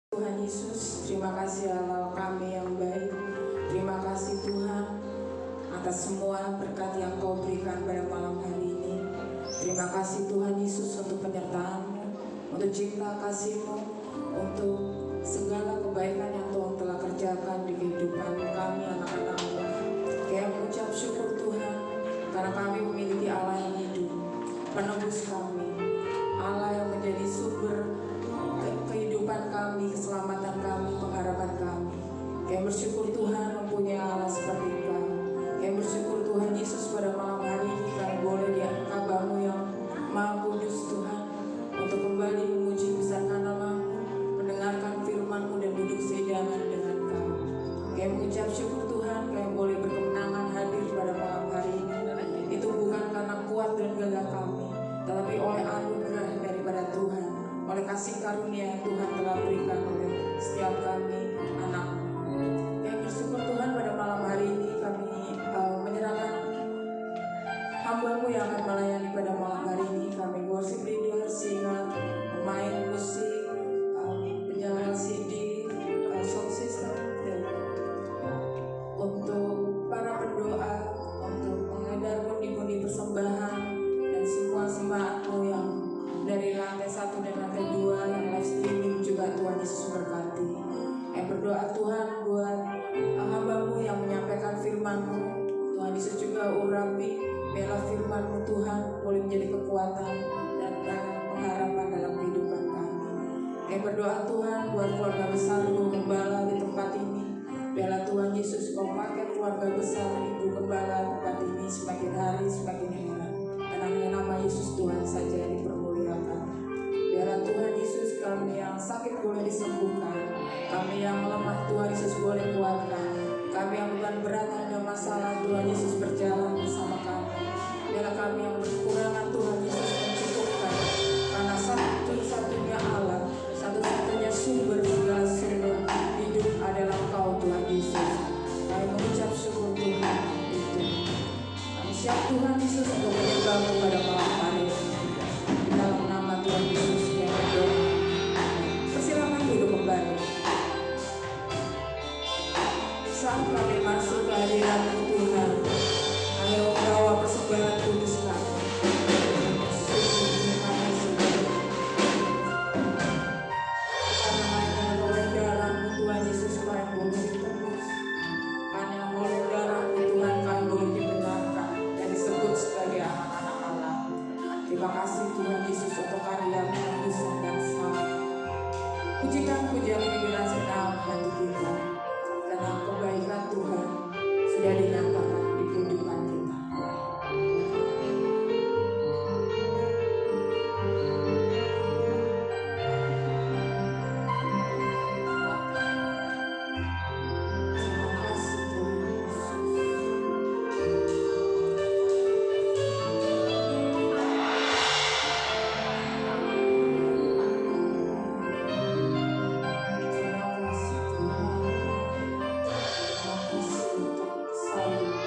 Tuhan Yesus, terima kasih Allah kami yang baik. Terima kasih Tuhan atas semua berkat yang Kau berikan pada malam hari ini. Terima kasih Tuhan Yesus untuk penyertaan-Mu, untuk cinta kasih-Mu, untuk segala kebaikan yang Tuhan telah kerjakan di kehidupan kami anak-anak-Mu. Kami mengucap syukur Tuhan karena kami memiliki Allah yang hidup, penebus kami, Allah yang menjadi sumber kehidupan kami, keselamatan kami, pengharapan kami. Kami bersyukur Tuhan mempunyai Allah seperti Engkau. Kami bersyukur Tuhan Yesus pada malam hari ini kami boleh diangkat kabar-Mu yang Maha Kudus Tuhan, untuk kembali memuji besarkan nama-Mu, mendengarkan firman-Mu dan duduk sejalan dengan Kau. Kami mengucap syukur Tuhan kami boleh berkemenangan hadir pada malam hari ini. Itu bukan karena kuat dan gagah kami, tetapi oleh anugerah daripada Tuhan, oleh kasih karunia Tuhan telah berikan oleh setiap kami anak-Mu. Kami bersyukur Tuhan pada malam hari ini kami menyerahkan hamba-Mu yang akan melayani pada malam hari ini. Kami worship leader, singer, pemain musik, penjual CD, sound system, dan untuk para pendoa, untuk pengedar pundi-pundi persembahan, dan semua sembah-Mu yang dari lantai 1 dan lantai 2 yang live streaming juga Tuhan Yesus berkati. Berdoa Tuhan buat hamba-Mu yang menyampaikan firman-Mu. Tuhan Yesus juga urapi, bela firman-Mu Tuhan boleh menjadi kekuatan dan pengharapan dalam kehidupan kami. Berdoa Tuhan buat keluarga besar Ibu Gembala di tempat ini. Bela Tuhan Yesus, Kau pakai keluarga besar Ibu Gembala tempat ini semakin hari semakin hebat. Dan hanya nama Yesus Tuhan saja yang dipermuliakan. Biarlah Tuhan Yesus kami yang sakit boleh disembuhkan, kami yang lemah Tuhan Yesus boleh kuatkan, kami yang beban berat ada masalah Tuhan Yesus berjalan bersama kami. Biarlah kami yang berkekurangan Tuhan Yesus mencukupkan, karena satu-satunya Allah, satu-satunya sumber segala sumber hidup adalah Engkau Tuhan Yesus. Kami mengucap syukur Tuhan itu. Kami siap Tuhan Yesus untuk menyembah-Mu pada malam hari ini. Dalam nama Tuhan Yesus yang berdoa. Persilakan duduk kembali. Saat kami masuk ke hadirat-Mu Tuhan, kami membawa persembahan kudus kami. Terima kasih. Karena hanya oleh darah-Mu Tuhan Yesus kami boleh ditebus. Hanya oleh darah-Mu Tuhan kami boleh dibenarkan dan disebut sebagai anak-anak Allah. Terima kasih Tuhan Yesus untuk karya-Mu yang besar dan sama. Pujikan pujian ini dengan senang hati kita, karena kebaikan Tuhan sudah dinyatakan di kehidupan kita. Terima kasih Tuhan Yesus. Terima kasih Tuhan. Terima kasih untuk selalu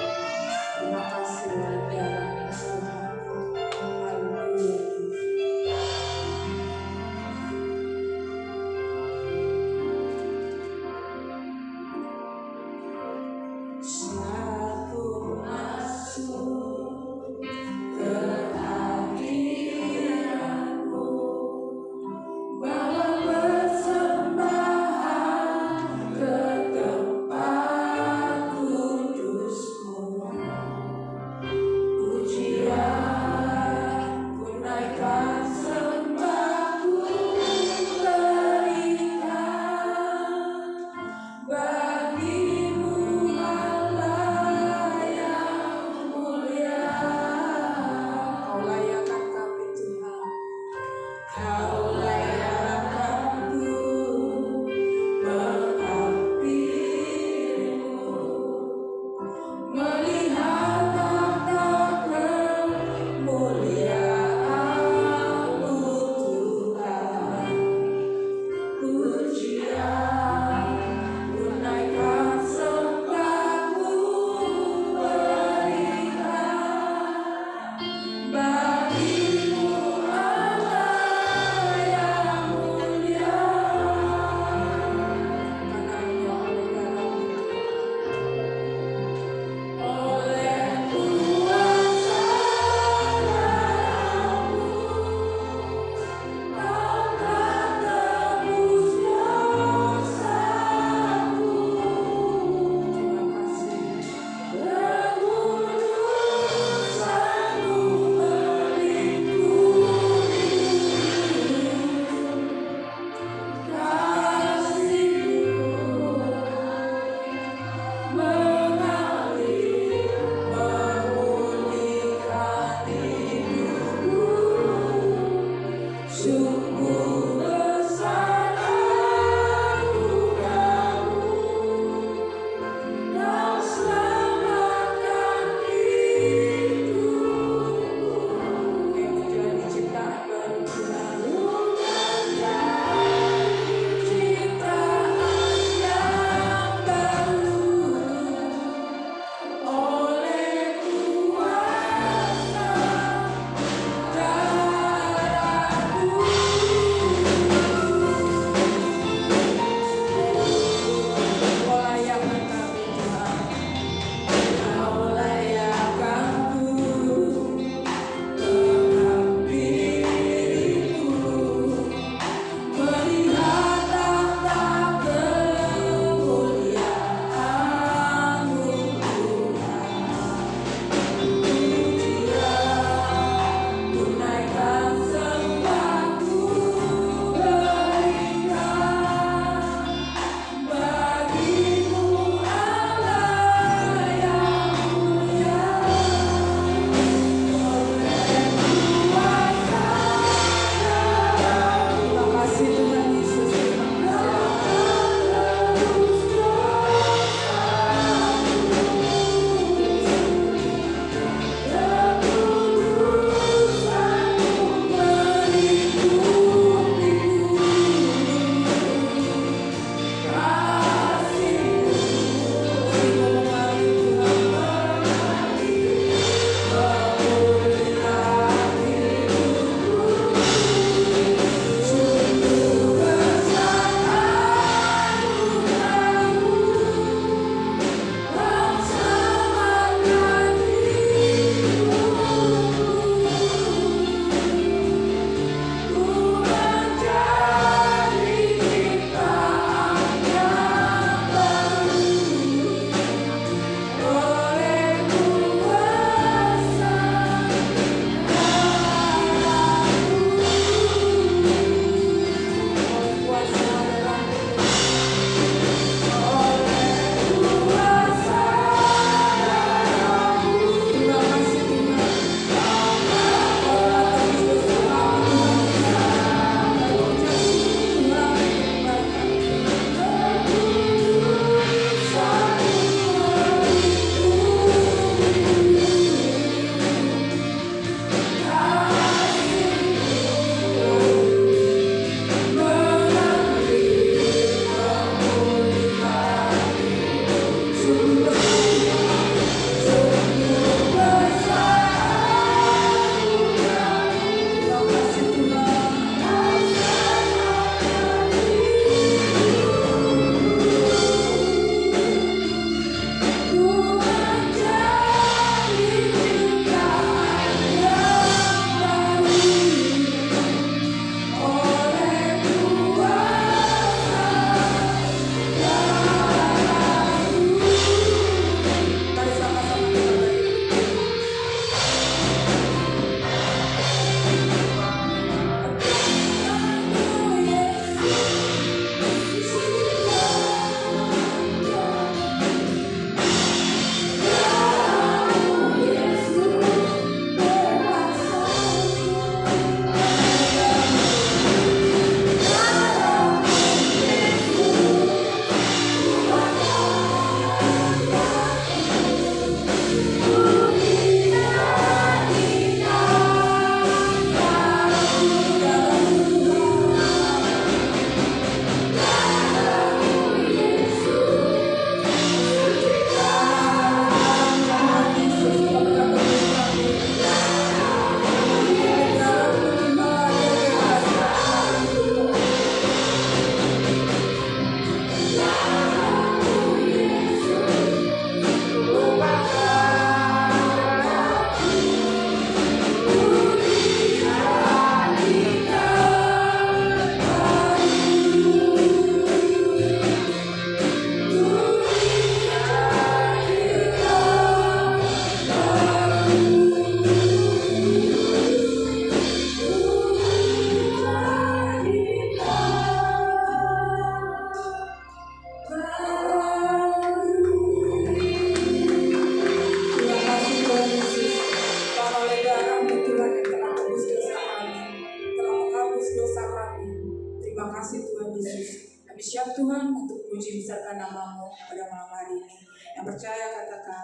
Siap Tuhan untuk puji besarkan nama-Mu pada malam hari ini. Yang percaya katakan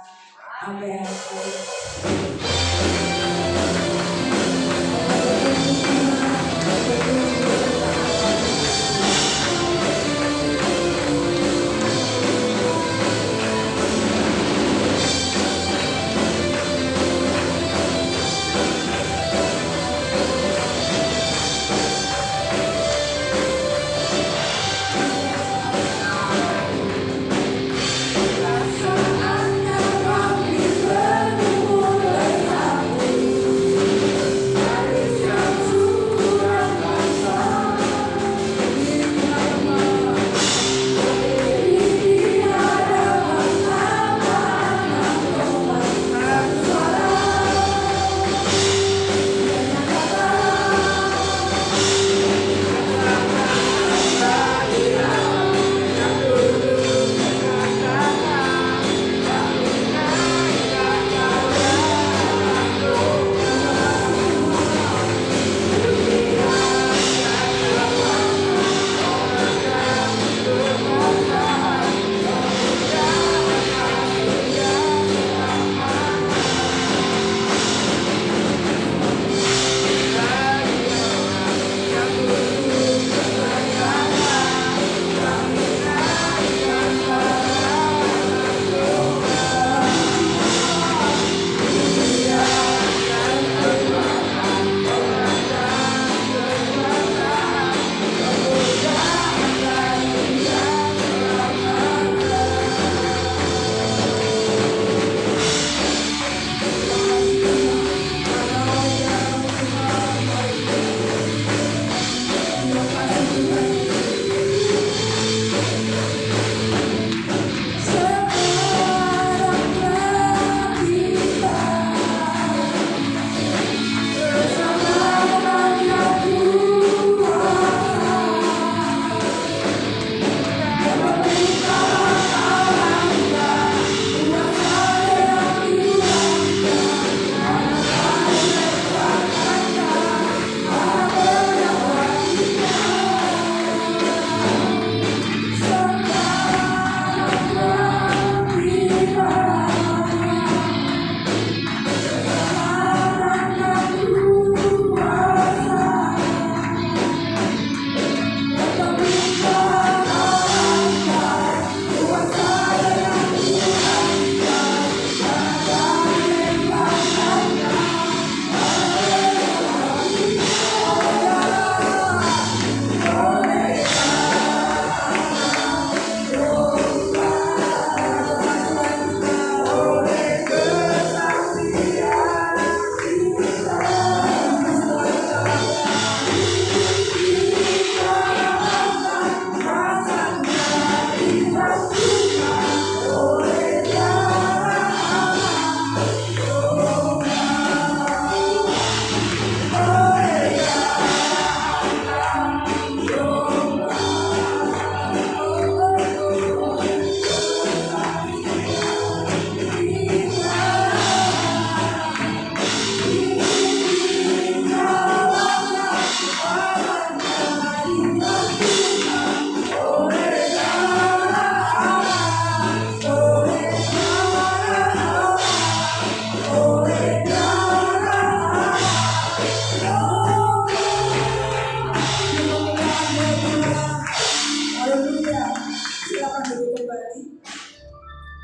amin.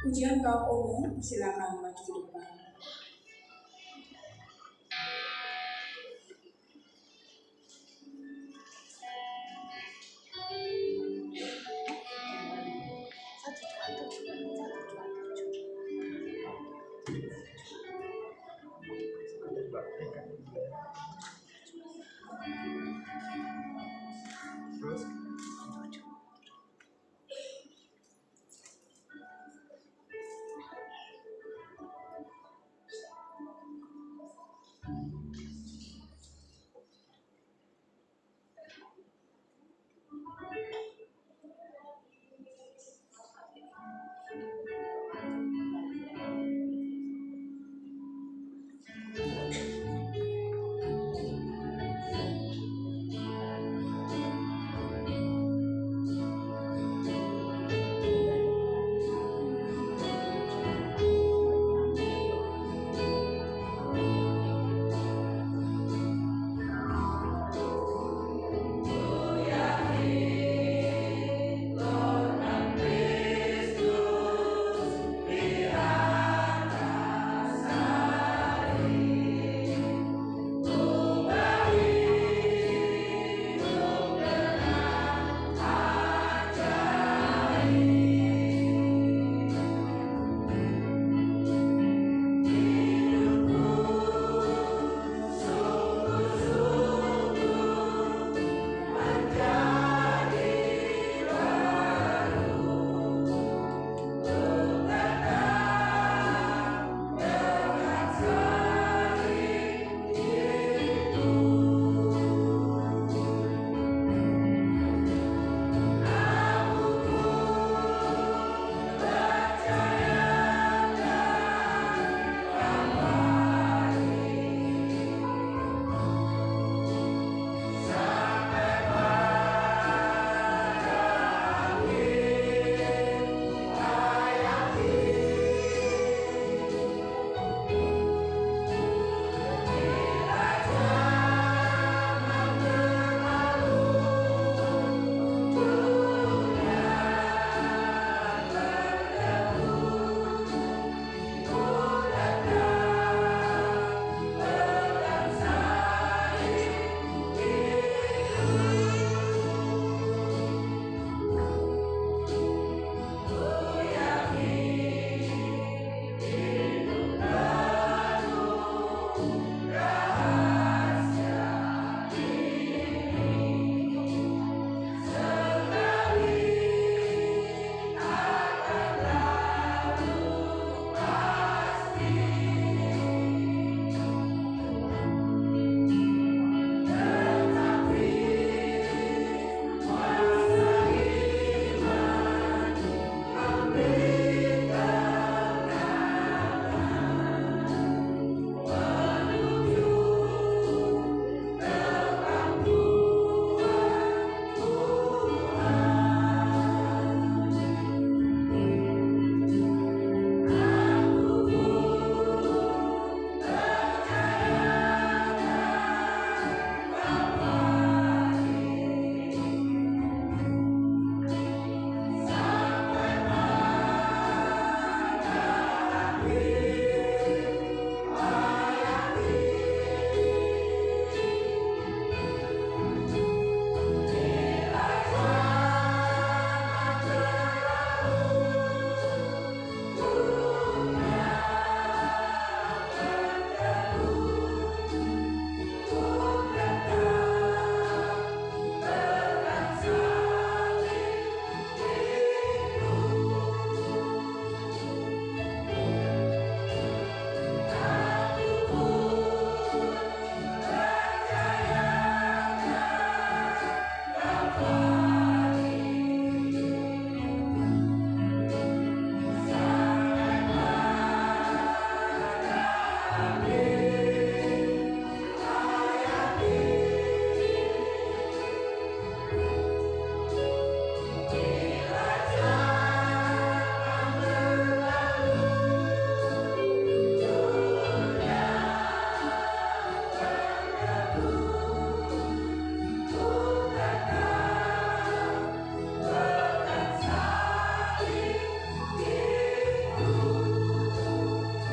Pujian kaum umum, silakan maju ke depan.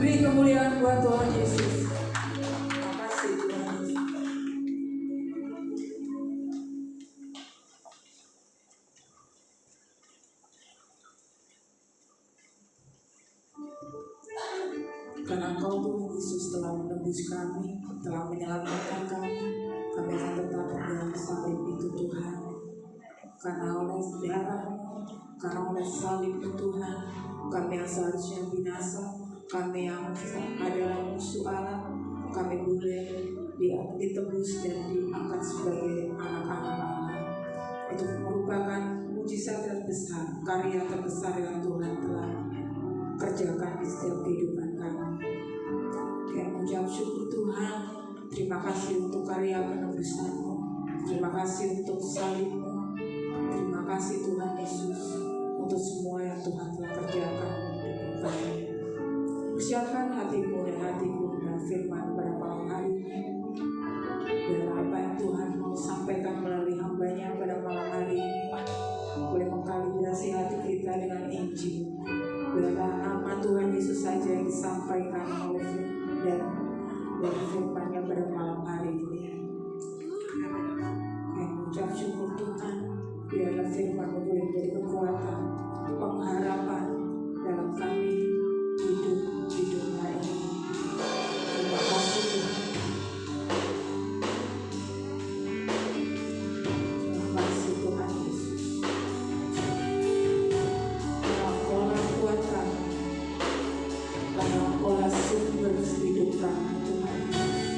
Beri kemuliaan buat Tuhan Yesus. Terima kasih Tuhan Yesus. Karena Engkau Tuhan Yesus telah menebus kami, telah menyelamatkan kami akan tetap dengan salib itu Tuhan. Karena oleh darah, karena oleh salib itu Tuhan, kami yang seharusnya binasa, kami yang adalah musuh Allah, kami boleh ditebus dan diangkat sebagai anak-anak Allah. Itu merupakan mujizat terbesar, karya terbesar yang Tuhan telah kerjakan di setiap kehidupan kami. Kami mengucap syukur Tuhan, terima kasih untuk karya penebusan-Mu, terima kasih untuk salib-Mu, terima kasih Tuhan Yesus untuk semua yang Tuhan telah kerjakan di hidup kami. Persiapkan hatimu dan hatiku dengan firman pada malam hari ini. Biarlah apa yang Tuhan mau sampaikan melalui hamba-Nya pada malam hari ini boleh mengkalibrasi hati kita dengan Injil. Biarlah nama Tuhan Yesus saja yang disampaikan oleh dan firman-Nya pada malam hari ini. Kami mengucap syukur Tuhan, biarlah firman-Mu boleh menjadi kekuatan, pengharapan dalam kami hidup di dunia ini. Terima kasih Tuhan. Terima kasih Tuhan Yesus. Engkaulah kuat kami, karena Engkaulah sumber hidup kami Tuhan Yesus.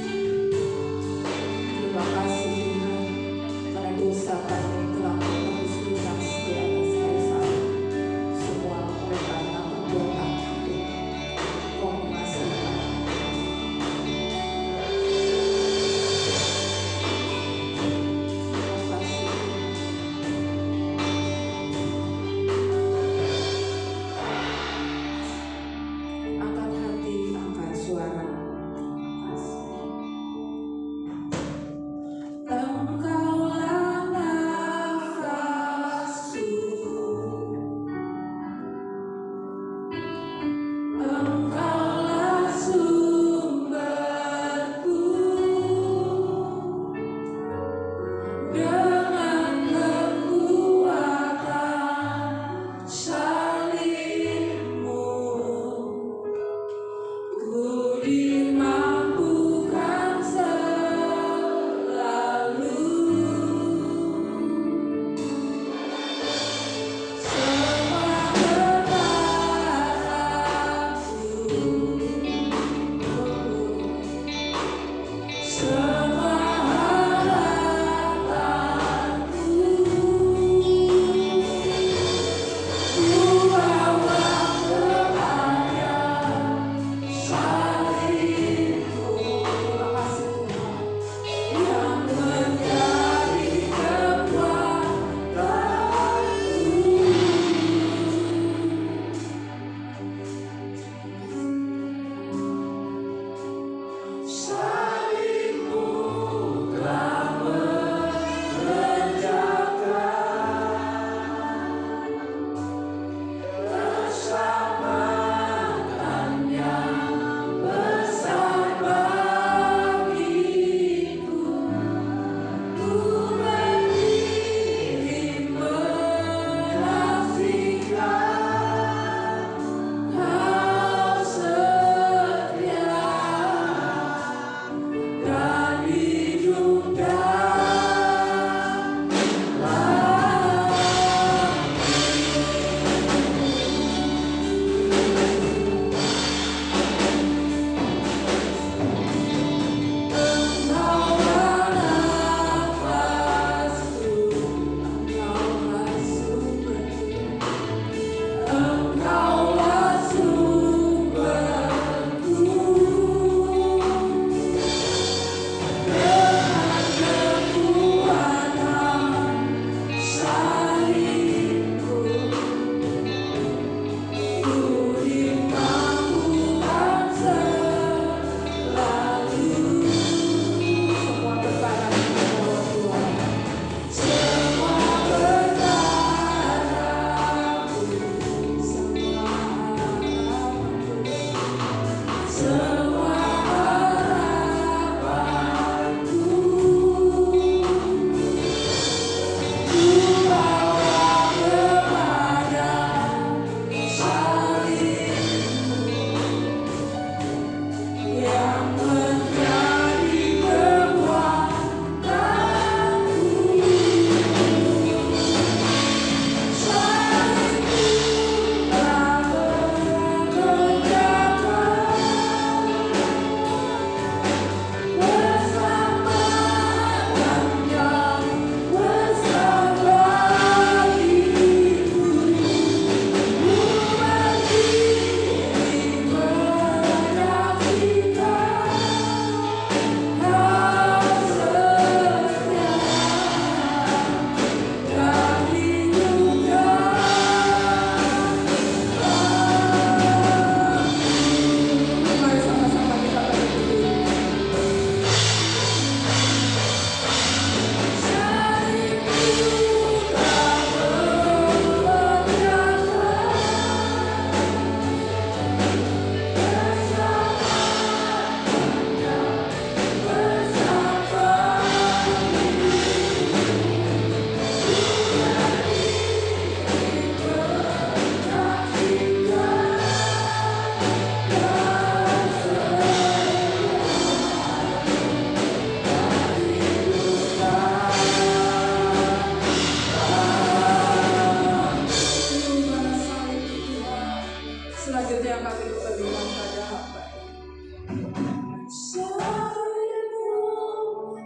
yang kami berikan pada hamba ini.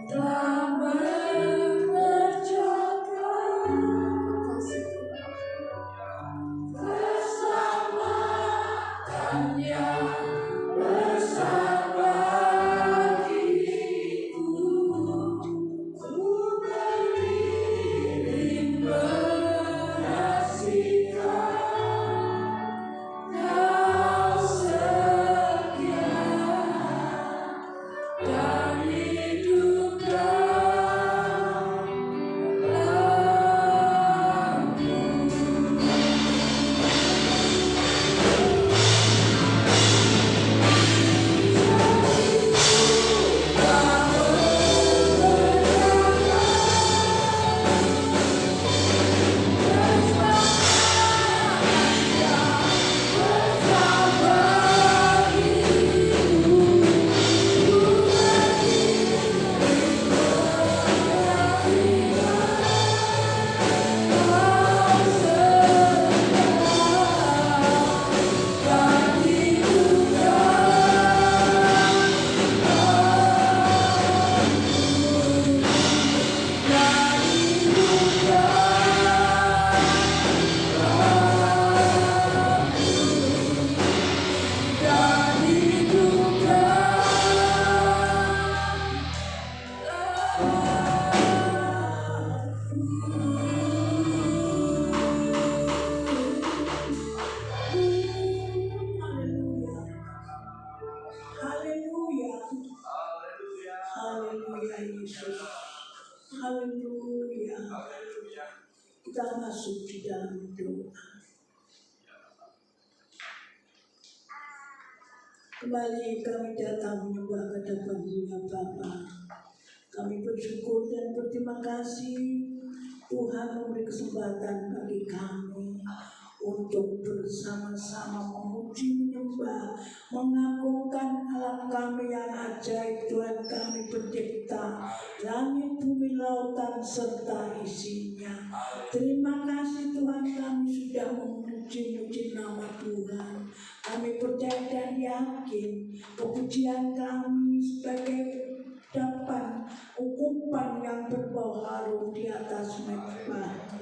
Telah mengerjakan kasih Tuhan keselamatannya bersama diriku, ku berdiri menyaksikan kau setia dan hidupkan Kita masuk di dalam doa. Kembali kami datang menyembah kehadirat-Mu ya Bapa. Kami bersyukur dan berterima kasih Tuhan memberi kesempatan bagi kami untuk bersama-sama memuji, menyembah, mengagungkan Allah kami yang ajaib, Tuhan kami pencipta langit, bumi, lautan serta isinya. Terima kasih Tuhan, kami sudah memuji-muji nama Tuhan. Kami percaya dan yakin kepujian kami sebagai dapat ukupan yang berbau harum di atas mezbah.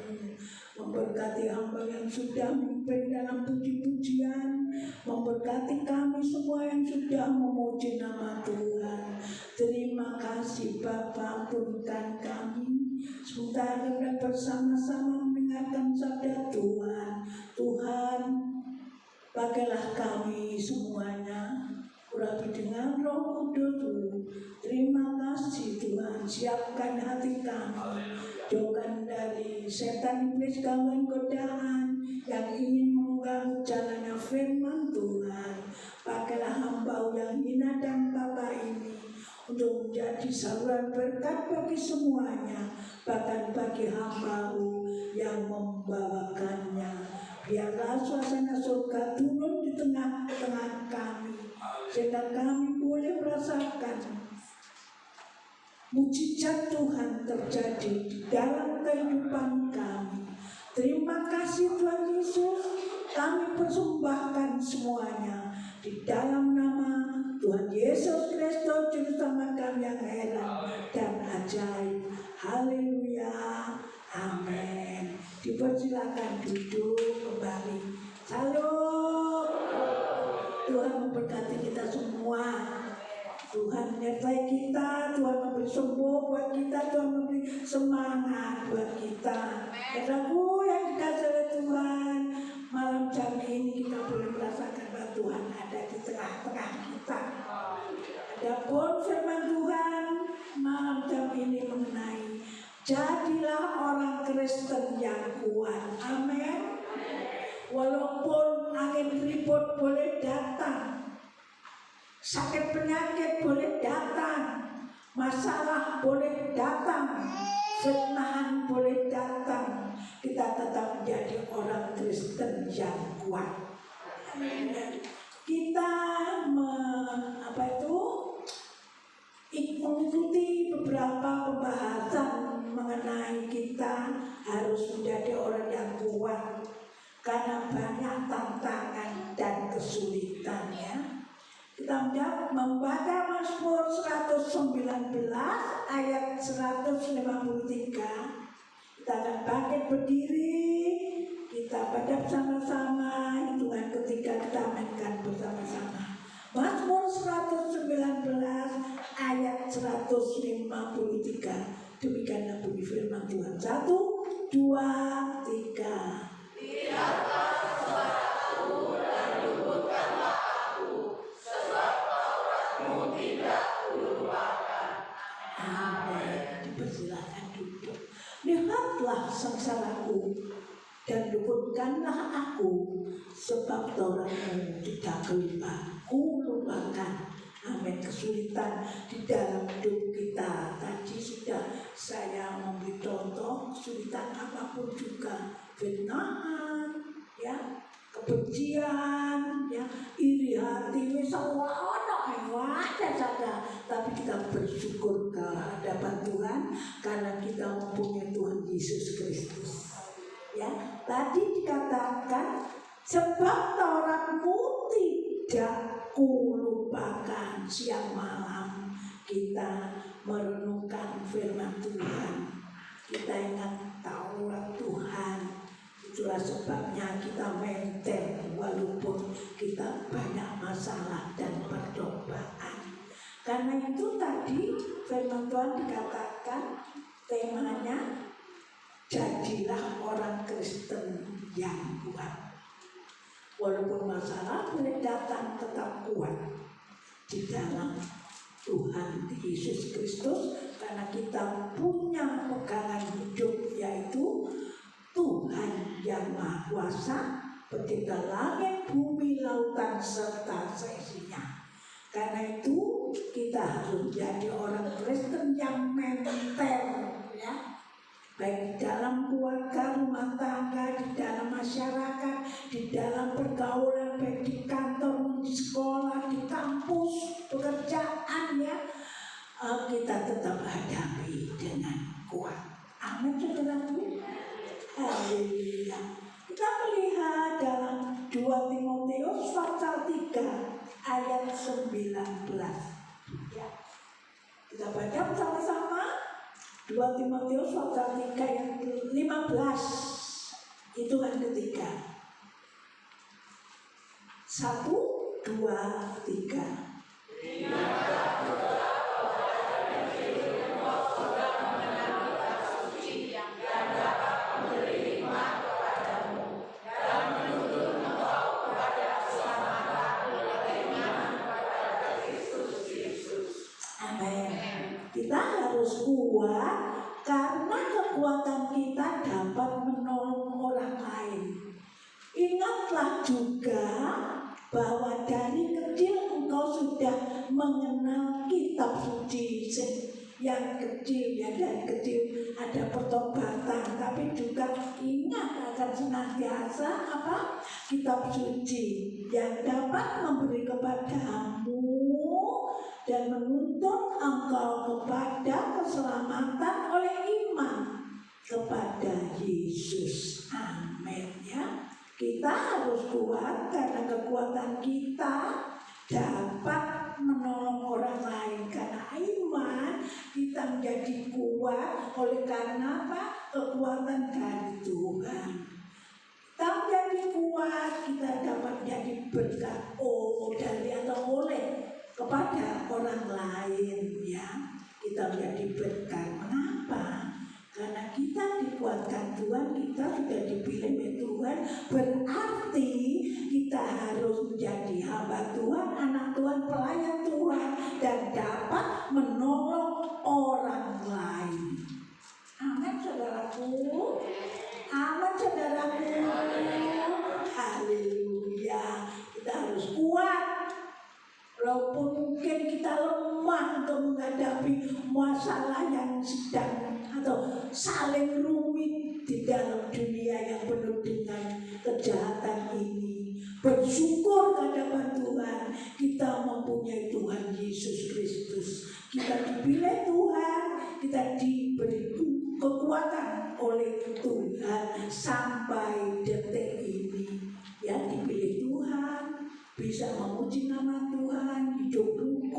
Memberkati hamba yang sudah memimpin dalam puji-pujian, memberkati kami semua yang sudah memuji nama Tuhan. Terima kasih Bapa, ampunkan kami sementara kita bersama-sama mendengarkan sabda Tuhan. Tuhan, pakailah kami semuanya, urapi dengan Roh Kudus-Mu. Terima kasih Tuhan, siapkan hati kami, jauhkan dari setan, iblis, gangguan, godaan yang ingin mengganggu jalannya firman Tuhan. Pakailah hamba yang hina dan Bapa ini untuk menjadi saluran berkat bagi semuanya, bahkan bagi hamba-Mu yang membawakannya. Biarlah suasana surga turun di tengah-tengah kami, sehingga kami boleh merasakan mujizat Tuhan terjadi di dalam kehidupan kami. Terima kasih Tuhan Yesus, kami persembahkan semuanya di dalam nama Tuhan Yesus Kristus, Juru Selamat kami yang heran dan ajaib. Haleluya, amin. Dipersilakan duduk kembali. Salam. Tuhan memberkati kita semua. Tuhan menyertai kita, Tuhan memberi sembuh buat kita, Tuhan memberi semangat buat kita. Saudaraku yang dikasihi oleh Tuhan, malam jam ini kita boleh merasakan bahwa Tuhan ada di tengah-tengah kita. Adapun firman Tuhan malam jam ini mengenai jadilah orang Kristen yang kuat. Amin. Walaupun angin ribut boleh datang, sakit penyakit boleh datang, masalah boleh datang, fitnahan boleh datang, kita tetap menjadi orang Kristen yang kuat. Kita mengikuti beberapa pembahasan mengenai kita harus menjadi orang yang kuat karena banyak tantangan dan kesulitan. membaca Mazmur 119 ayat 153. Kita akan bangkit berdiri, kita baca bersama-sama, hitungan ketiga kita mainkan bersama-sama. Mazmur 119 ayat 153. Demikianlah bunyi firman Tuhan. 1, 2, 3. Lihatlah suaraku dan lembutkanlah aku, sebab Tauratmu tidak kulupakan. Amin. Dipersilakan duduk. Lihatlah sengsaraku dan luputkanlah aku, sebab Tauratmu tidak kulupakan. Amin. Kesulitan di dalam hidup kita tadi sudah saya memberi contoh. Kesulitan apapun juga, fitnahan, ya, kebencian, ya, iri hati, wajar saja. Tapi kita bersyukur ke hadapan Tuhan karena kita mempunyai Tuhan Yesus Kristus. Ya, tadi dikatakan sebab Tauratmu tidak kulupakan. Siang malam kita merenungkan firman Tuhan, kita ingat Taurat Tuhan. Itulah sebabnya kita maintain walaupun kita banyak masalah dan percobaan. Karena itu tadi firman Tuhan dikatakan temanya jadilah orang Kristen yang kuat. Walaupun masalah boleh datang, tetap kuat di dalam Tuhan Yesus Kristus, karena kita punya pegangan hidup yaitu Tuhan yang Maha Kuasa, pencipta langit, bumi, lautan serta seisinya. Karena itu kita harus menjadi orang Kristen yang menter, ya. Baik di dalam keluarga, rumah tangga, di dalam masyarakat, di dalam pergaulan, baik di kantor, di sekolah, di kampus, pekerjaan, ya, kita tetap hadapi dengan kuat. Amin, saudaraku. Haleluya. Kita melihat dalam 2 Timotius pasal 3 ayat 19. Ya. Kita baca bersama-sama. 2 Timotius pasal 3 ayat 15. Hitungan ketiga. 1, 2, 3. Kita harus kuat karena kekuatan kita dapat menolong orang lain. Ingatlah juga bahwa dari kecil engkau sudah mengenal kitab suci. Yang kecil, ya, dari kecil ada pertobatan, tapi juga ingat akan senantiasa apa? Kitab suci yang dapat memberi kepadamu dan menuntun engkau kepada keselamatan oleh iman kepada Yesus. Amin, ya. Kita harus kuat karena kekuatan kita dapat menolong orang lain. Karena iman kita menjadi kuat oleh karena apa? Kekuatan dari Tuhan. Kita menjadi kuat, kita dapat menjadi berkat dari atau oleh kepada orang lain, ya. Kita menjadi berkat. Mengapa? Karena kita dikuatkan Tuhan, kita sudah dipilih oleh Tuhan. Berarti kita harus menjadi hamba Tuhan, anak Tuhan, pelayan Tuhan, dan dapat menolong orang lain. Amin, saudaraku. Amin, saudaraku. Haleluya. Kita harus kuat. Walaupun mungkin kita lemah untuk menghadapi masalah yang sedang atau saling rumit di dalam dunia yang penuh dengan kejahatan ini, bersyukur hadapan Tuhan kita mempunyai Tuhan Yesus Kristus. Kita dipilih Tuhan, kita diberi kekuatan oleh Tuhan sampai detik ini. Ya, dipilih Tuhan, bisa memuji nama Tuhan, hidup rukun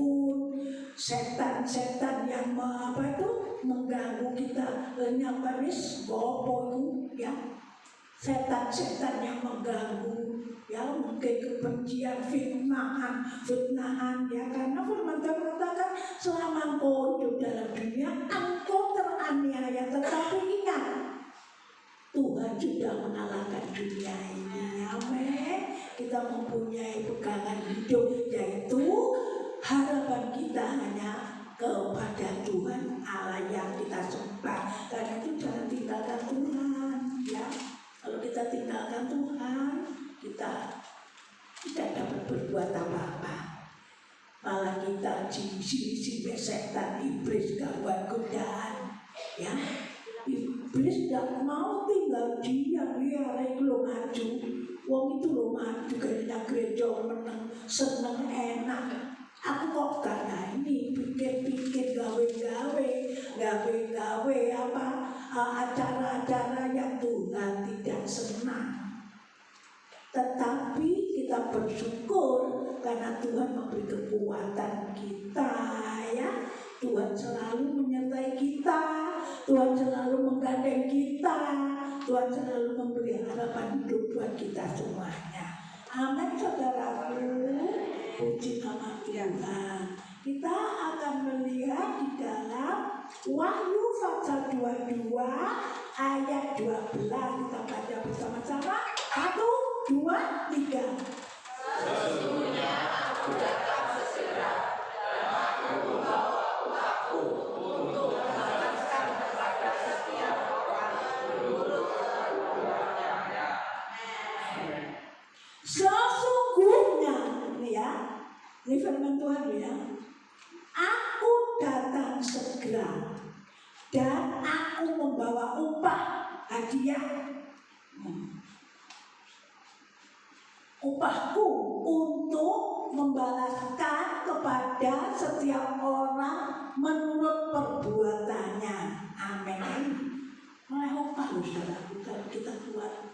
setan-setan yang mengganggu, ya mungkin kebencian, fitnahan, ya karena firman Tuhan mengatakan selama engkau hidup dalam dunia engkau teraniaya, tetapi ingat Tuhan sudah mengalahkan dunia ini. Amin. Kita mempunyai pegangan hidup, yaitu harapan kita hanya kepada Tuhan Allah yang kita sembah. Karena itu jangan tinggalkan Tuhan, ya. Kalau kita tinggalkan Tuhan, kita tidak dapat berbuat apa-apa. Malah kita diisi-isi setan, iblis, gangguan godaan, ya. Iblis tidak mau tinggal diam, ya lo maju. Wong itu lo maju karena gereja menang, seneng enak. Aku kok gak ini pikir-pikir gawe-gawe apa acara-acara yang Tuhan tidak senang. Tetapi kita bersyukur karena Tuhan memberi kekuatan kita, ya. Tuhan selalu menyertai kita, Tuhan selalu menggandeng kita, Tuhan selalu memberi harapan hidup buat kita semuanya. Amin, saudaraku. Puji nama Tuhan. Kita akan melihat di dalam Wahyu pasal 22 ayat 12. Kita baca bersama-sama. 1, 2, 3. Sesungguhnya aku datang segera, dan aku membawa umatku untuk membalaskan kepada setiap orang menurut perbuatannya. Sesungguhnya, ini ya, ini firman Tuhan ya. Aku datang segera, dan aku membawa upah hadiah. Upahku untuk membalaskan kepada setiap orang menurut perbuatannya. Amin. Mulai upah loh saudaraku kalau kita buat.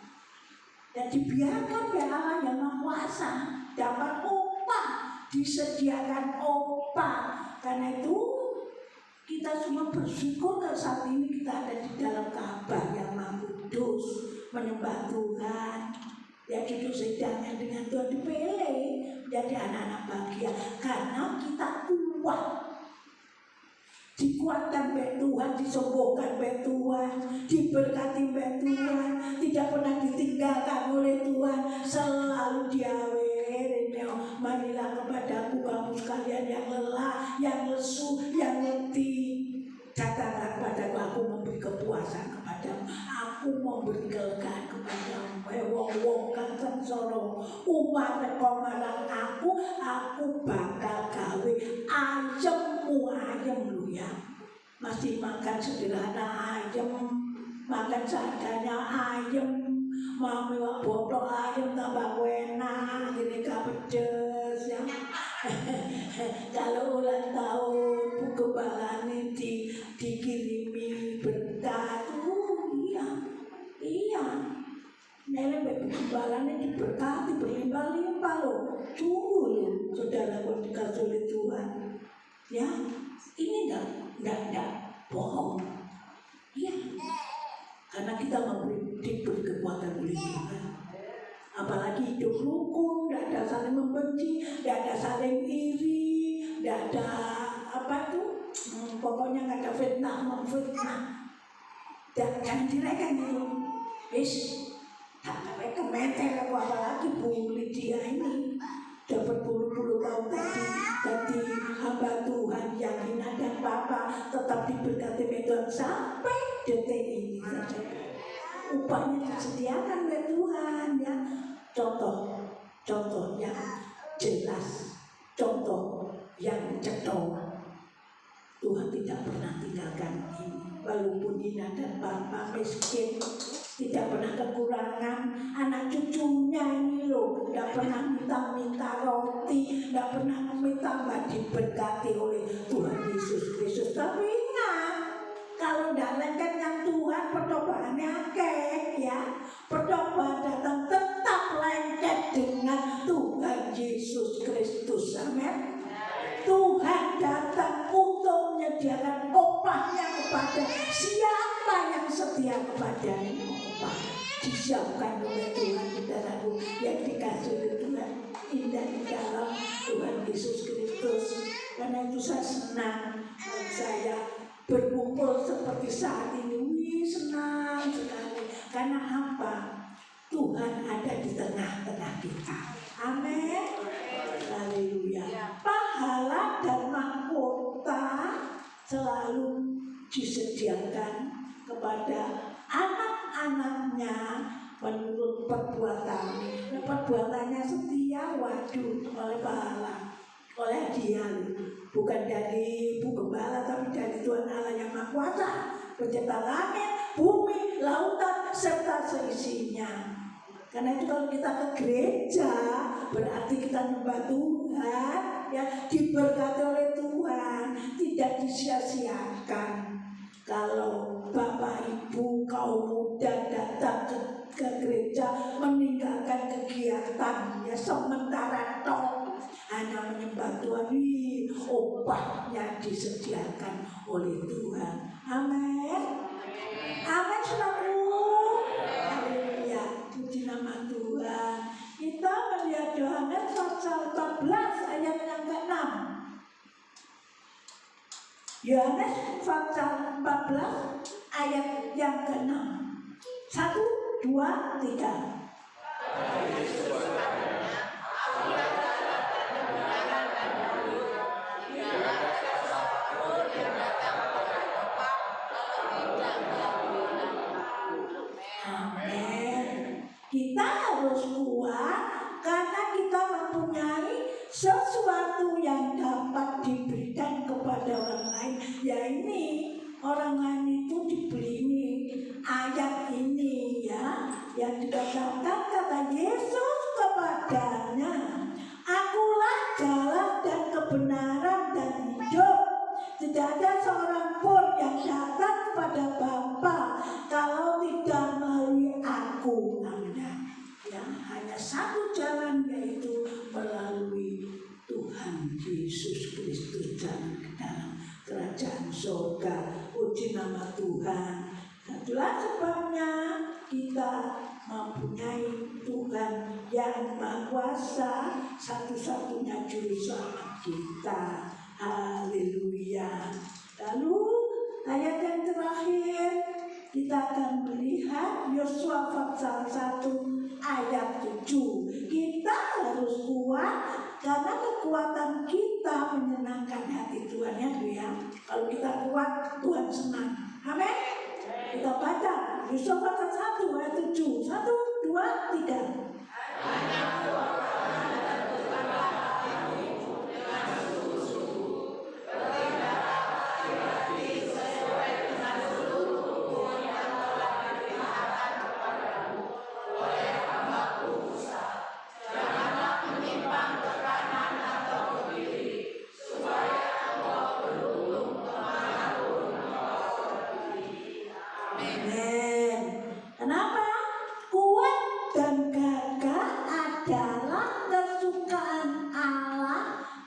Dan dibiarkan ya Allah yang Maha Kuasa dapat upah, disediakan upah. Karena itu kita semua bersyukur kalau saat ini kita ada di dalam Ka'bah yang Maha Kudus, menyembah Tuhan. Ya duduk sedangnya dengan Tuhan dipilih jadi anak-anak bahagia karena kita kuat, dikuatkan oleh Tuhan, disembuhkan oleh Tuhan, diberkati oleh Tuhan, tidak pernah ditinggalkan oleh Tuhan, selalu diawet. Marilah kepadaku kamu sekalian yang lelah, yang lesu, yang letih, datanglah kepadaku, aku memberi kepuasan kepadamu, aku memberi kelegaan kepadamu. Wong kang sengsara umat marang aku bakal gawe ayem lu ya. Masih makan sederhana ayem, makan seadanya ayem, mau miwak botok ayem tambah enak, gini gak pedes ya. Kalau ulang tahun buku balane dikirimi berkat, iya. Nenek buku balane diberkati berlimpah-limpah loh. Sungguh loh, saudara kalau dikasih oleh Tuhan. Ya, ini enggak bohong. Iya. Karena kita diberi kekuatan oleh Tuhan. Apalagi hidup rukun, tidak ada saling membenci, tidak ada saling iri, tidak ada apa tuh, pokoknya nggak ada fitnah memfitnah. Jangan direken itu, wis, tak mereka meter aku apalagi Bu Lydia ini dapat puluh-puluh tahun tadi hamba Tuhan yang hina dan papa tetap diberkati Tuhan sampai detik ini saja. Upahnya disediakan oleh Tuhan ya. Contoh yang jelas, contoh yang cetok. Tuhan tidak pernah tinggalkan ini. Walaupun hina dan bapa miskin, tidak pernah kekurangan. Anak cucunya ini loh, tidak pernah minta roti, tidak pernah minta diberkati oleh Tuhan Yesus Kristus. Tapi ingat, kalau tidak lengket yang Tuhan, percobaannya akeh ya. Percobaan datang tetap lengket dengan Tuhan Yesus Kristus. Amin. Tuhan datang untuk menyediakan upahnya kepada siapa yang setia kepadanya. disiapkan oleh Tuhan saudaraku yang dikasih oleh Tuhan, indah di dalam Tuhan Yesus Kristus. Karena itu saya senang saya berkumpul seperti saat ini. Senang sekali. Karena apa? Tuhan ada di tengah-tengah kita. Amin. Haleluya. Pahala dan mahkota selalu disediakan kepada anak-anaknya menurut perbuatannya. Perbuatannya setia, waduh, oleh pahala, oleh dia, bukan dari Ibu Gembala, tapi dari Tuhan Allah yang Maha Kuasa, pencipta langit, bumi, lautan, serta seisinya. Karena itu kalau kita ke gereja berarti kita nyembah Tuhan, ya, diberkati oleh Tuhan, tidak disia-siakan. Kalau Bapak Ibu kaum muda datang ke gereja meninggalkan kegiatan ya sementara hanya menyembah Tuhan, obatnya disediakan oleh Tuhan. Amin. Amin, saudaraku. Haleluya, puji nama Tuhan. Kita melihat Yohanes pasal 14 ayat yang ke-6. Yohanes pasal 14 ayat yang ke-6. 1, 2, 3. Kita harus kuat karena kita mempunyai sesuatu yang dapat diberikan kepada orang lain. Ya ini orang lain itu diberi ini ayat ini ya, yang dikatakan kata Yesus kepadanya, akulah jalan dan kebenaran dan hidup. Tidak ada seorang pun yang datang kepada Bapa kalau tidak melalui aku. Hanya satu jalan, yaitu melalui Tuhan Yesus Kristus, jalan ke dalam kerajaan surga. Puji nama Tuhan. Itulah sebabnya kita mempunyai Tuhan yang Maha Kuasa, satu-satunya juru selamat kita. Haleluya. Lalu ayat yang terakhir kita akan melihat Yosua pasal 1 ayat 7. Kita harus kuat karena kekuatan kita menyenangkan hati Tuhan, ya. Kalau kita kuat, Tuhan senang. Amin. Kita baca Yosua pasal 1 ayat 7. 1, 2, 3.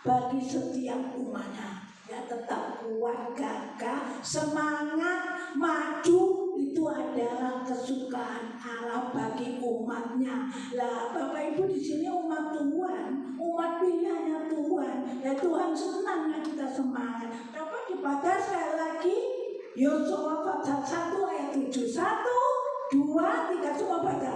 Bagi setiap umatnya, ya, tetap kuat, gagah, semangat, maju, itu adalah kesukaan Allah bagi umatnya. Lah, Bapak Ibu di sini umat Tuhan, umat pilihannya Tuhan. Ya, Tuhan senang ya kita semangat. Dapat dibaca sekali lagi Yosua pasal 1 ayat 7. 1, 2, 3, semua baca.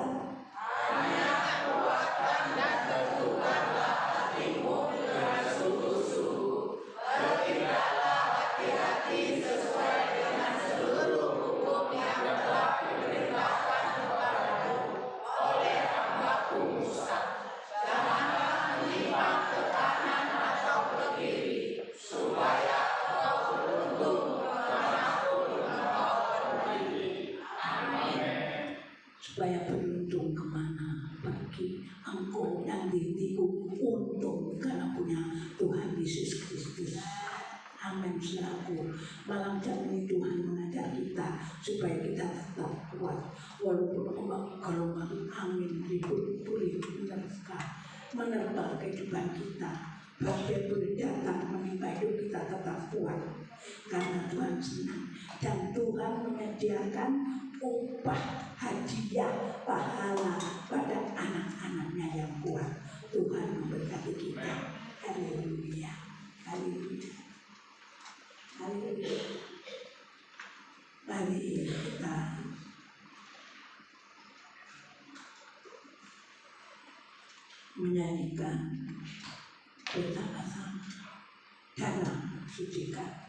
Hanya kuatkan dan tentukanlah hatimu dengan sungguh-sungguh. Bertindalah hati-hati sesuai dengan seluruh hukum yang telah diperintahkan kepadamu oleh hamba-Ku Musa. Janganlah menyimpang ke kanan atau ke kiri, supaya engkau beruntung kemanapun engkau pergi. Amin. Supaya beruntung kemana pergi, engkau yang ditipu untung karena punya Tuhan Yesus Kristus. Amin, saudaraku. Malam jam ini Tuhan mengajar kita supaya kita tetap kuat walaupun ombak-gelombang angin ribut boleh menerpa kehidupan kita. Badai boleh datang menimpa hidup kita, tetap kuat karena Tuhan senang dan Tuhan menyediakan upah, hadiah, pahala pada anak-anaknya yang kuat. Tuhan memberkati kita. Haleluya. Haleluya. Haleluya. Mari kita menyanyikan bersama-sama dalam sucikan.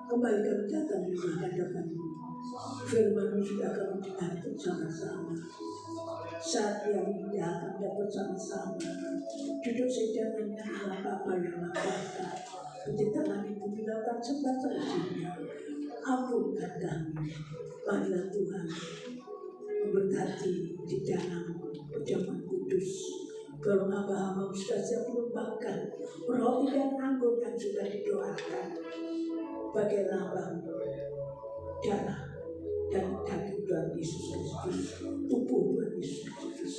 Kembali kami datang di hadapan-Mu. Firman-Mu sudah kami dengar bersama-sama. Saat yang indah kami dapat bersama-sama duduk sejalan dengan Allah Bapa yang Maha Kuasa. Pencipta langit bumi lautan serta seisinya. Ampunkan kami, marilah Tuhan memberkati di dalam perjamuan kudus. Kalau hamba-hamba sudah siap menumpahkan roti dan anggur yang sudah didoakan sebagai lambang darah dan daging Tuhan Yesus Kristus, tubuh Tuhan Yesus Kristus,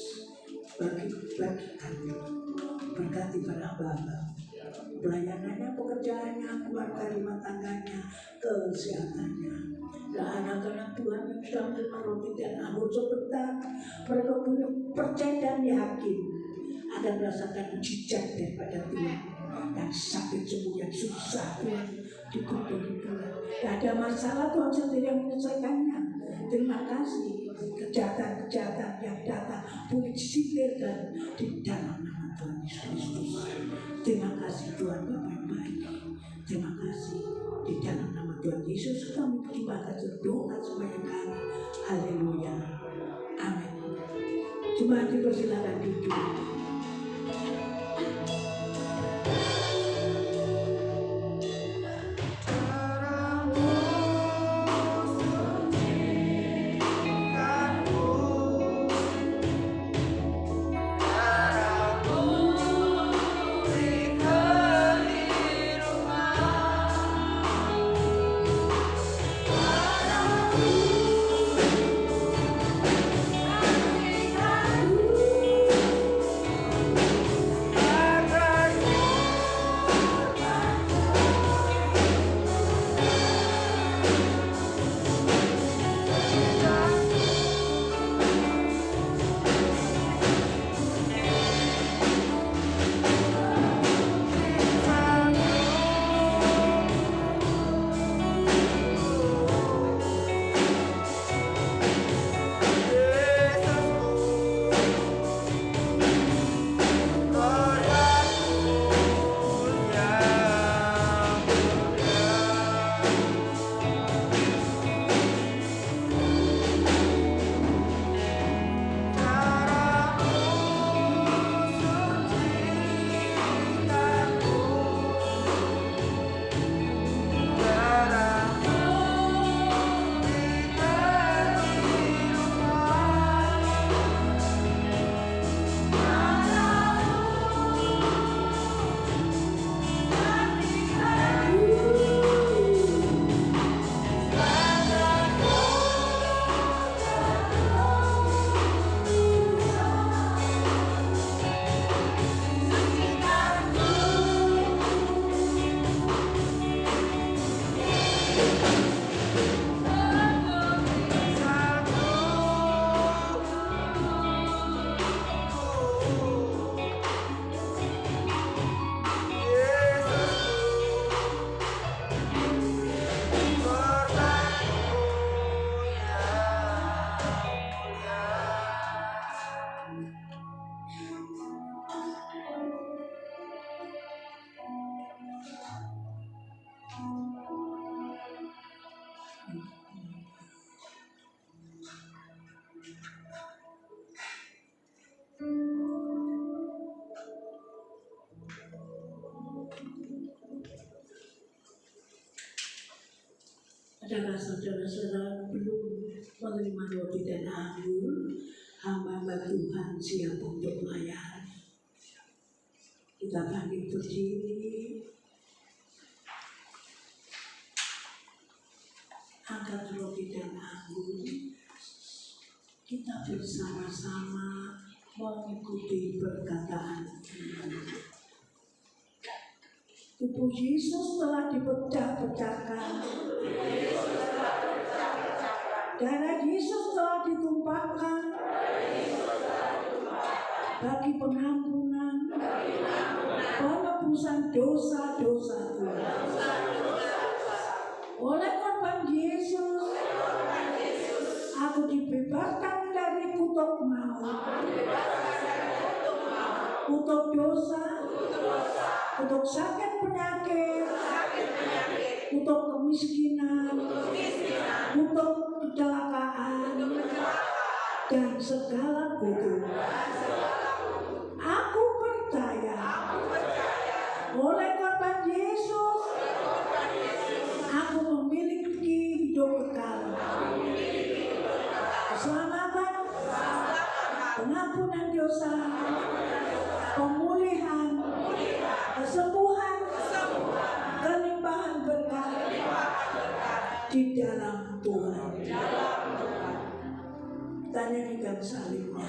bagi kami, berkati para hamba, pelayanannya, pekerjaannya, keluarga rumah tangganya, kesehatannya. Dan anak-anak Tuhan yang sudah menerima roti dan anggur sebentar, mereka punya percaya dan yakin akan merasakan mujizat daripada Tuhan. Dan sakit sembuh yang susah Tuhan dikumpulkan Tuhan. Tidak ada masalah Tuhan sendiri yang menyelesaikannya. terima kasih kejahatan-kejahatan yang datang boleh disingkirkan di dalam nama Tuhan Yesus Kristus. Terima kasih Tuhan Bapa yang baik. Terima kasih di dalam nama Tuhan Yesus kami perlimbahkan doa supaya kami. Haleluya. Amin. Jemaat dipersilakan duduk. Adalah saudara-saudara belum menerima roti dan anggur, hamba Tuhan siap untuk melayani. Kita bangkit berdiri, angkat roti dan anggur, kita bersama-sama mengikuti perkataan Tuhan. Tubuh Yesus telah dipecah-pecahkan, darah Yesus telah ditumpahkan bagi pengampunan, penebusan dosa-dosa Tuhan. Oleh korban Yesus, aku dibebaskan dari kutuk maut, kutuk dosa, kutuk sakit penyakit, kutuk kemiskinan, kutuk kecelakaan, dan segala kutuk. Aku percaya oleh korban Yesus, aku memiliki hidup kekal, keselamatan, pengampunan dosa, pemulihan, kesembuhan, kelimpahan berkat di dalam Tuhan. Kita nyanyikan salibnya.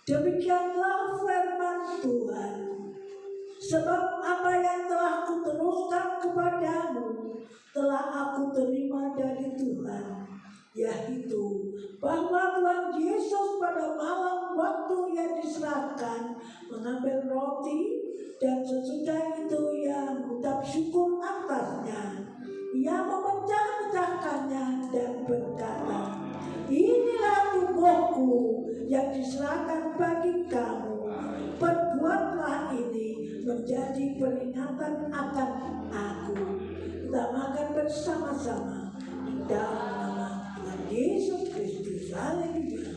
Demikianlah firman Tuhan. Sebab apa yang telah kuteruskan kepadamu telah aku terima dari Tuhan, yaitu bahwa Tuhan Yesus pada malam waktu ia diserahkan mengambil roti, dan sesudah itu ia mengucap syukur atasnya. Ia memecah-mecahkannya dan berkata, "Inilah tubuhku yang diserahkan bagi kamu. Perbuatlah ini menjadi peringatan akan aku." Kita makan bersama-sama di dalam nama Tuhan Yesus Kristus. Haleluya.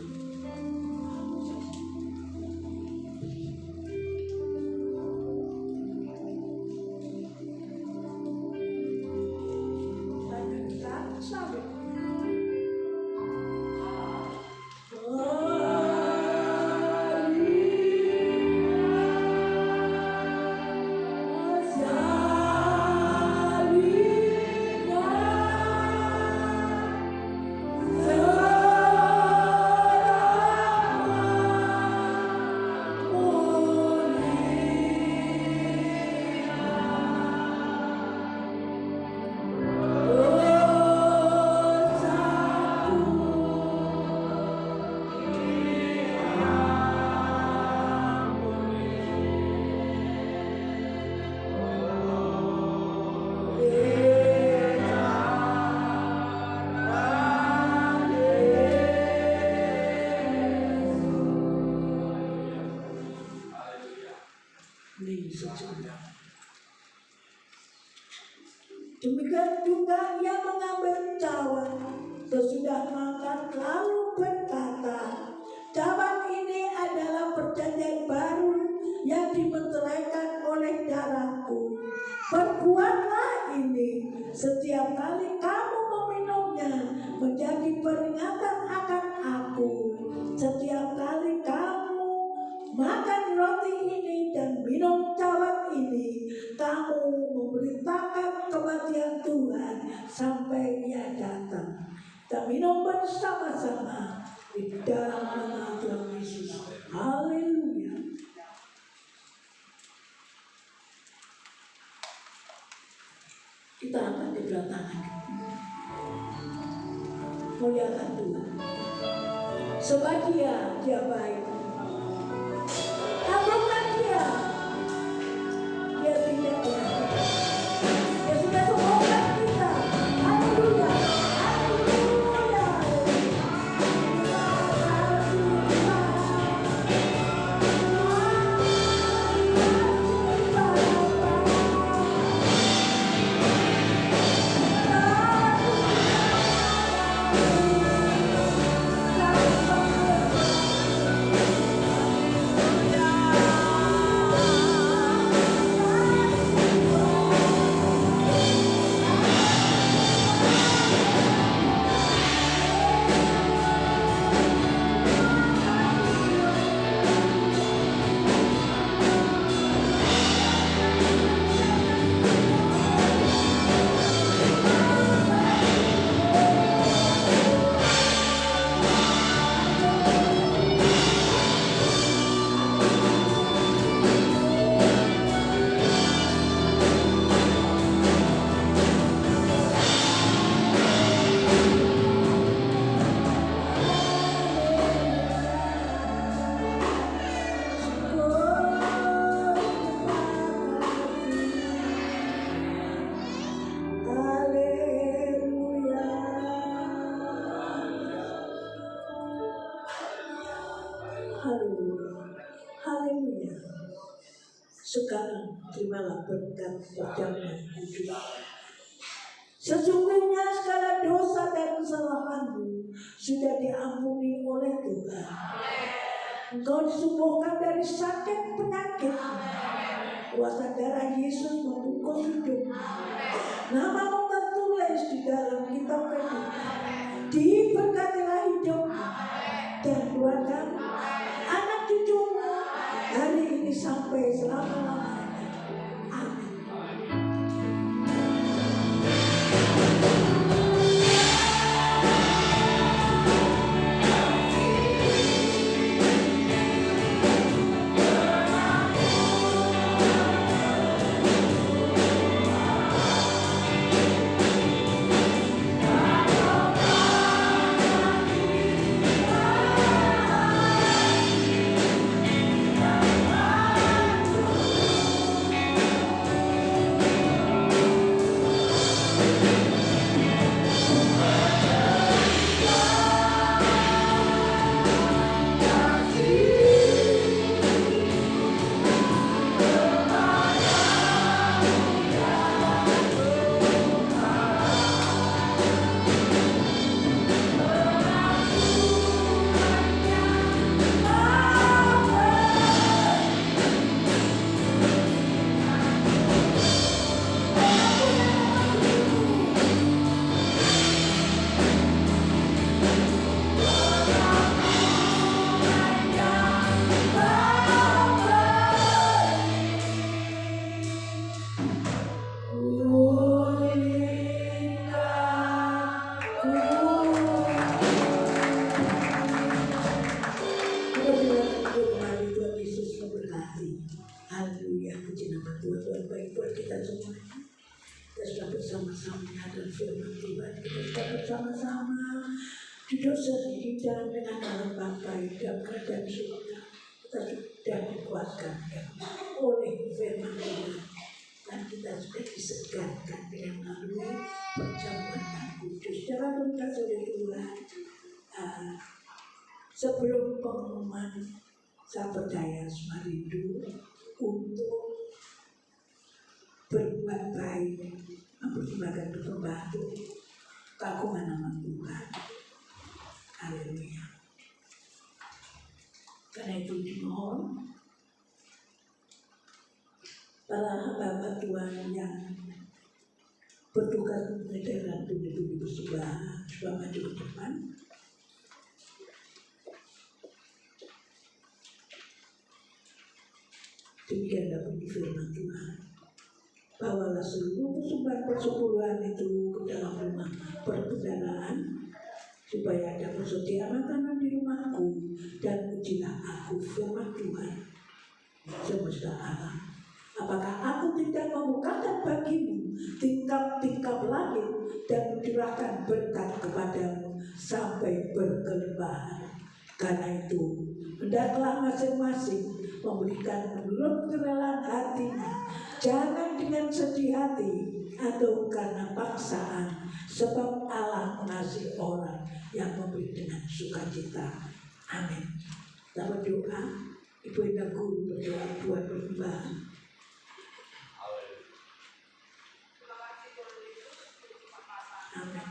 Demikian juga ia mengambil cawan sesudah makan lalu berkata, "Cawan ini adalah perjanjian baru yang dimeteraikan oleh darahku. Perbuatlah ini setiap kali kamu meminumnya menjadi peringatan akan aku. Setiap kali kamu makan roti ini dan minum cawan ini, kamu memberitakan kematian Tuhan sampai ia datang." Kita minum bersama-sama di dalam nama Tuhan Yesus. Haleluya. Kita akan kedua tangan muliakan Tuhan. Sebab dia baik. Agungkan dia tidak jahat. Dia sudah sembuhkan kita. Haleluya. Haleluya. Haleluya. Sekarang terimalah berkat perjamuan hidup. Sesungguhnya segala dosa dan kesalahanmu sudah diampuni oleh Tuhan. Engkau disembuhkan dari sakit penyakit. Kuasa darah Yesus membungkus hidupmu. Namamu tertulis di dalam kitab kehidupan. Diberkatilah hidupmu dan keluargamu, anak cucumu hari ini sampai selama-lamanya. Amin. buat kita semuanya. Kita sudah bersama-sama menghadap firman Tuhan. Kita sudah bersama-sama duduk sehidup dengan Allah Bapa dalam kerajaan surga. Kita sudah dikuatkan oleh firman Tuhan. Dan kita sudah disegarkan dengan melalui perjamuan yang kudus. Dalam kasih oleh Tuhan, sebelum pengumuman, saya percaya semua rindu untuk berbuat baik, mempersembahkan persembahan keagungan nama Tuhan. Haleluya. Karena itu dimohon para hamba Tuhan yang bertugas mengerjakan pundi-pundi persembahan sudah maju ke depan. Demikianlah bunyi firman Tuhan. Bawalah seluruh persembahan persepuluhan itu ke dalam rumah perbendaharaan, supaya ada persediaan makanan di rumahku, dan ujilah aku firman Tuhan semesta alam. Apakah aku tidak membukakan bagimu tingkap-tingkap langit dan mencurahkan berkat kepadamu sampai berkelimpahan? Karena itu, hendaklah masing-masing memberikan menurut kerelaan hatinya, jangan dengan sedih hati atau karena paksaan, sebab Allah mengasihi orang yang memberi dengan sukacita. Amin. Kita berdoa. Ibu Indah Guru berdoa buat persembahan. Amin.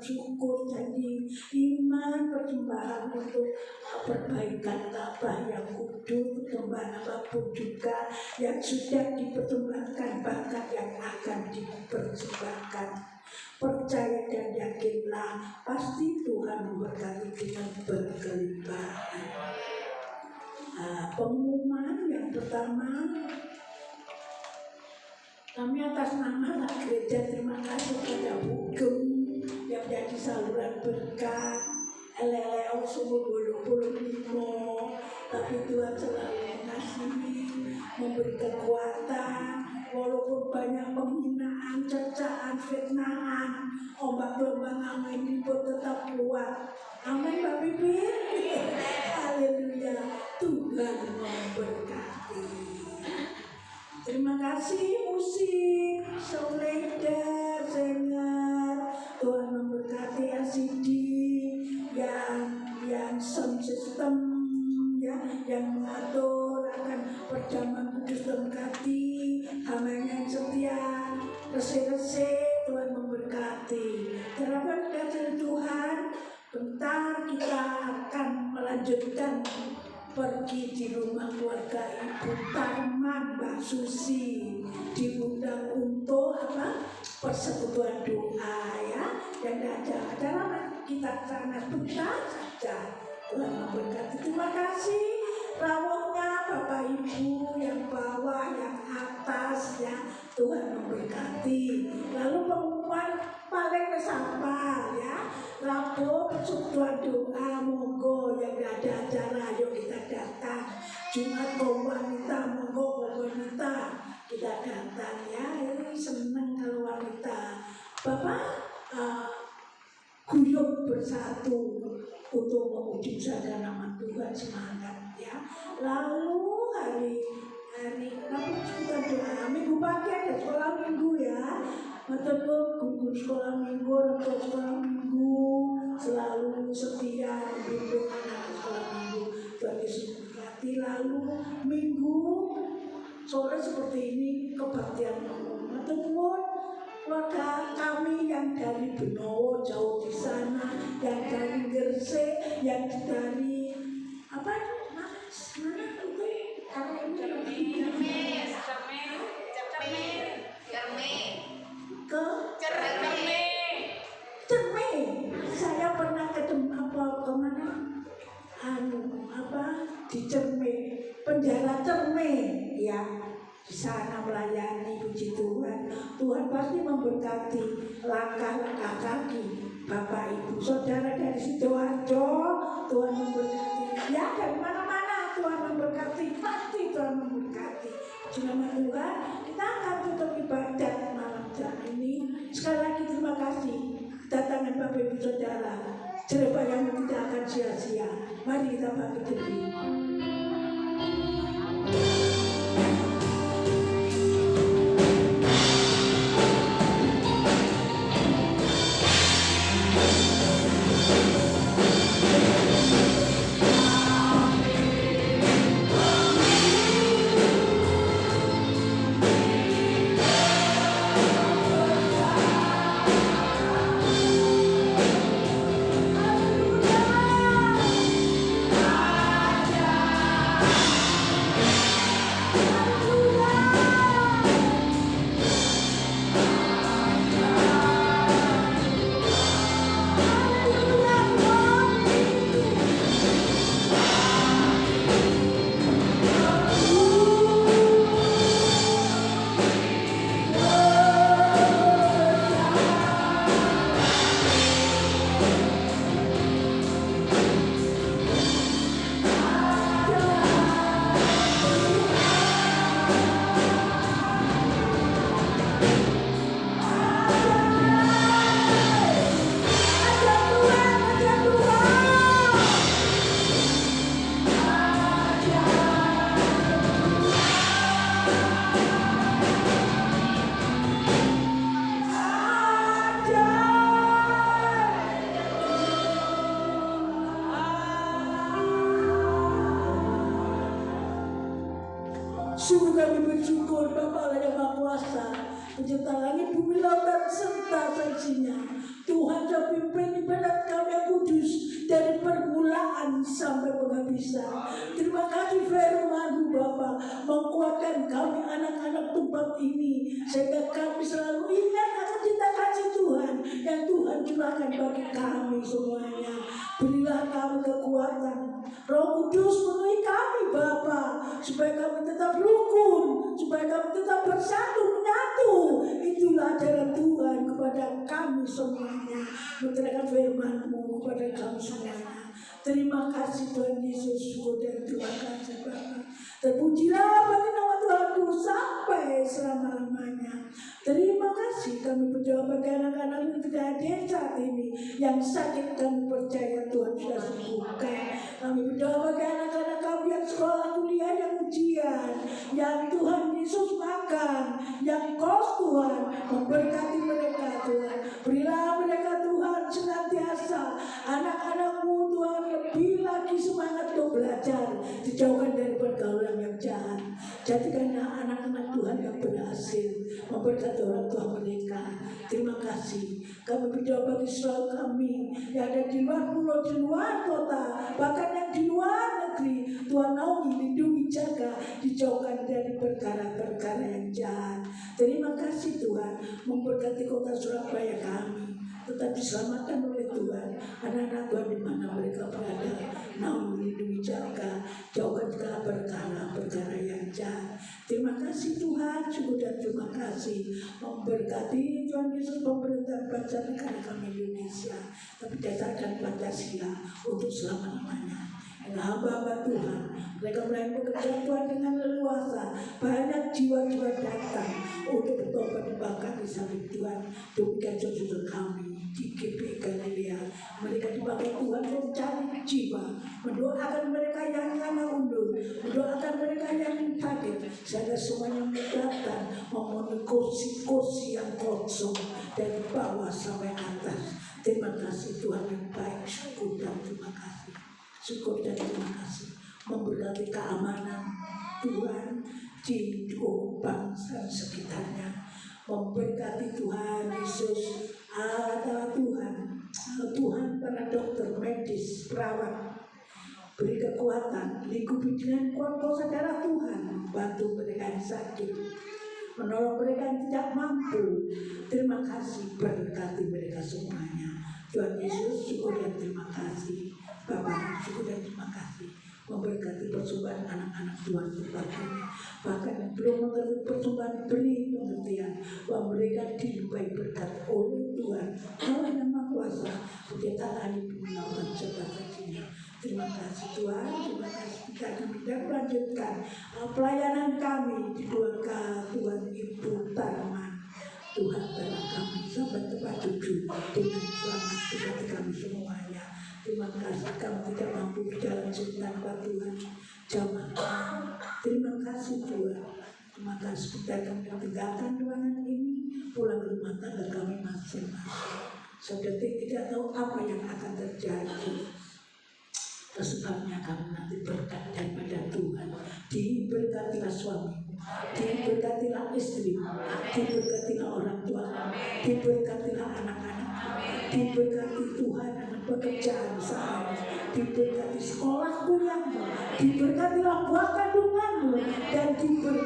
Syukur janji iman persembahan untuk perbaikan Ka'bah yang kudus, persembahan apapun juga yang sudah dipersembahkan, bahkan yang akan dipersembahkan. Percaya dan yakinlah, pasti Tuhan memberkati dengan berkelimpahan. Pengumuman yang pertama, kami atas nama gereja terima kasih kepada Bugem yang menjadi saluran berkat LLO sumur 25, tapi Tuhan selalu mengasihi, memberi kekuatan walaupun banyak penghinaan. fitnahan, ombak gelombang angin ribut tetap kuat. Amin Mbak Pipit. Haleluya. Tuhan memberkati. Terima kasih musik, soleder, singer. Tuhan memberkati RCD yang sound system ya, yang mengatur akan perjamuan kudus memberkati, hamba-Nya yang setia, resik-resik. Tuhan memberkati. Terhadap kasih Tuhan, bentar kita akan melanjutkan pergi di rumah keluarga Ibu Tarman, Mbak Susi, diundang untuk persekutuan doa ya. Dan ada acara kita sana bentar saja. Tuhan memberkati. Terima kasih rawuhnya Bapak Ibu yang bawah, yang atas ya. Tuhan memberkati. Lalu pengumuman paling bersama ya. Rabu persekutuan doa, monggo yang gak ada acara ayo kita datang. Jumat kaum wanita, monggo kaum wanita kita datang ya. Ini senang kalau wanita. Bapak guyup bersatu untuk mewujudkan nama Tuhan, semangat ya. Lalu hari persekutuan doa minggu pagi ada sekolah minggu ya. Betul guru sekolah minggu, rektor sekolah minggu selalu setia membimbing anak sekolah minggu. Tuhan Yesus memberkati. Lalu minggu sore seperti ini kebaktian umum. Temuan keluarga kami yang dari Benowo jauh di sana, yang dari Gresik, yang dari apa mana Cerme. Saya pernah kemana? Di Cerme, penjara Cerme ya. Di sana melayani, puji Tuhan. Tuhan pasti memberkati langkah-langkah kaki Bapak Ibu Saudara dari Sidoarjo. Tuhan memberkati ya, dari mana-mana Tuhan memberkati, pasti Tuhan memberkati. Nama Tuhan, kita akan tutup ibadat malam ini. Sekali lagi terima kasih datangan Bapak Ibu Saudara. Jereba yang tidak akan sia-sia. Mari kita bangkit berdiri. Sungguh kami bersyukur Bapa Allah yang Maha Kuasa, pencipta langit, bumi, lautan serta seisinya. Tuhan yang pimpin ibadat kami yang kudus dari permulaan sampai penghabisan. Terima kasih firman-Mu Bapa, menguatkan kami anak-anak tempat ini sehingga kami selalu ingat akan cinta kasih Tuhan yang Tuhan curahkan bagi kami semuanya. Berilah kami kekuatan, Roh Kudus penuhi kami Bapa, supaya kami tetap rukun, supaya kami tetap bersatu menyatu. Itulah ajaran Tuhan kepada kami semuanya, menerangkan firman-Mu kepada kami semuanya. Terima kasih Tuhan Yesus, syukur dan terima kasih Bapa. Terpujilah bagi nama Tuhanku sampai selama-lamanya. Terima kasih kami berdoa bagi sakit kami percaya Tuhan sudah sembuhkan. Kami berdoa bagi anak-anak kami yang sekolah, kuliah, yang ujian, yang Tuhan Yesus makan, yang kos Tuhan, memberkati mereka Tuhan. Berilah mereka Tuhan senantiasa anak-anak-Mu Tuhan lebih lagi semangat untuk belajar, dijauhkan dari pergaulan yang jahat. Jadikanlah anak-anak Tuhan yang berhasil, memberkati orang tua mereka. Terima kasih. Kami berdoa bagi saudara kami yang ada di luar pulau, di luar kota, bahkan yang di luar negeri. Tuhan naungi, lindungi, jaga, dijauhkan dari perkara-perkara yang jahat. Terima kasih Tuhan, memberkati kota Surabaya kami tetap diselamatkan oleh Tuhan. Anak-anak Tuhan di mana mereka berada, naungi, lindungi, jaga, jauhkan segala perkara-perkara yang jahat. Terima kasih Tuhan, syukur dan terima kasih. Memberkati Tuhan Yesus pemerintah bangsa negara kami Indonesia, tapi dasarkan Pancasila untuk selama-lamanya. Hamba-hamba Tuhan, mereka melayani pekerjaan Tuhan dengan leluasa. Banyak jiwa-jiwa datang untuk bertobat dibakar di samping Tuhan. Demikian saudara kami di GP Galilea, mereka dibakar Tuhan mencari jiwa, mendoakan mereka yang lama undur, mendoakan mereka yang sakit, sehingga semuanya datang memenuhi kursi-kursi yang kosong dari bawah sampai atas. Terima kasih Tuhan yang baik, syukur dan terima kasih. Syukur dan terima kasih. Memberkati keamanan Tuhan di bangsa sekitarnya. Memberkati Tuhan Yesus, Allah Tuhan para dokter, medis, perawat. Beri kekuatan, lingkupi dengan kuasa darah Tuhan. Bantu mereka yang sakit, menolong mereka yang tidak mampu. Terima kasih, berkati mereka semuanya. Tuhan Yesus, syukur dan terima kasih. Bapak, syukur dan terima kasih. Memberkati persembahan anak-anak Tuhan ini. Bahkan yang belum mengerti persembahan, beri pengertian bahwa mereka dilimpahi berkat oleh Tuhan Allah yang Maha Kuasa. Pendeta Ali mengenalkan serta saksinya. Terima kasih Tuhan, terima kasih. Kita akan melanjutkan pelayanan kami di keluarga Tuhan Ibu Tarman. Tuhan telah kami sampai tempat tujuh dengan selamat berkati kami semuanya. Terima kasih kami tidak mampu berjalan tanpa Tuhan. Jamaah, terima kasih Tuhan. Terima kasih kita akan meninggalkan ruangan ini, pulang ke rumah tangga kami masing-masing. Sedetik tidak tahu apa yang akan terjadi. Sebabnya kami nanti berkat daripada Tuhan. Diberkatilah suami, diberkatilah istri, diberkatilah orang tua, diberkatilah anak-anak, diberkati Tuhan dengan pekerjaan sehari, diberkati sekolah kuliahmu, diberkatilah buah kandunganmu, dan diberkati